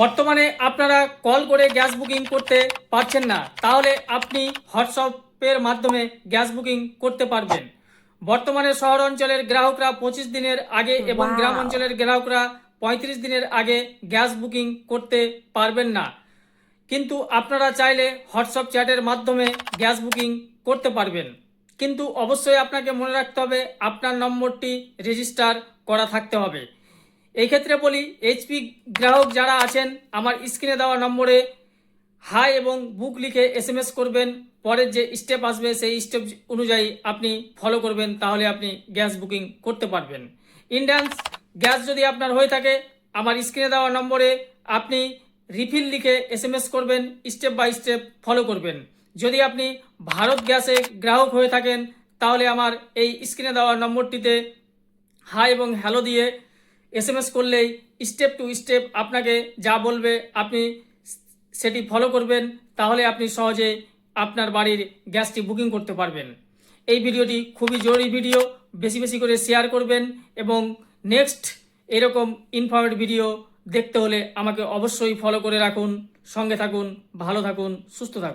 বর্তমানে আপনারা কল করে গ্যাস বুকিং করতে পারছেন না, তাহলে আপনি হোয়াটসঅ্যাপের মাধ্যমে গ্যাস বুকিং করতে পারবেন। বর্তমানে শহর অঞ্চলের গ্রাহকরা 25 দিনের আগে এবং গ্রাম ওয়াও! অঞ্চলের গ্রাহকরা 35 দিনের আগে গ্যাস বুকিং করতে পারবেন না, কিন্তু আপনারা চাইলে হোয়াটসঅ্যাপ চ্যাটের মাধ্যমে গ্যাস বুকিং করতে পারবেন। কিন্তু অবশ্যই আপনাকে মনে রাখতে হবে আপনার নম্বরটি রেজিস্টার করা থাকতে হবে। এই ক্ষেত্রে বলি, এইচপি গ্রাহক যারা আছেন আমার স্ক্রিনে দেওয়া নম্বরে হাই এবং বুক লিখে এসএমএস করবেন। পরের যে স্টেপ আসবে সেই স্টেপ অনুযায়ী আপনি ফলো করবেন, তাহলে আপনি গ্যাস বুকিং করতে পারবেন। ইন্ডিয়ান গ্যাস যদি আপনার হয়ে থাকে, আমার স্ক্রিনে দেওয়া নম্বরে আপনি রিফিল লিখে এসএমএস করবেন, স্টেপ বাই স্টেপ ফলো করবেন। যদি আপনি ভারত গ্যাসে গ্রাহক হয়ে থাকেন, তাহলে আমার এই স্ক্রিনে দেওয়া নম্বরটিতে হাই এবং হ্যালো দিয়ে এসএমএস করলেই স্টেপ টু স্টেপ আপনাকে যা বলবে আপনি সেটি ফলো করবেন, তাহলে আপনি সহজে আপনার বাড়ির গ্যাসটি বুকিং করতে পারবেন। এই ভিডিওটি খুবই জরুরি ভিডিও, বেশি বেশি করে শেয়ার করবেন এবং নেক্সট এরকম ইনফরমেটিভ ভিডিও দেখতে হলে আমাকে অবশ্যই ফলো করে রাখুন। সঙ্গে থাকুন, ভালো থাকুন, সুস্থ থাকুন।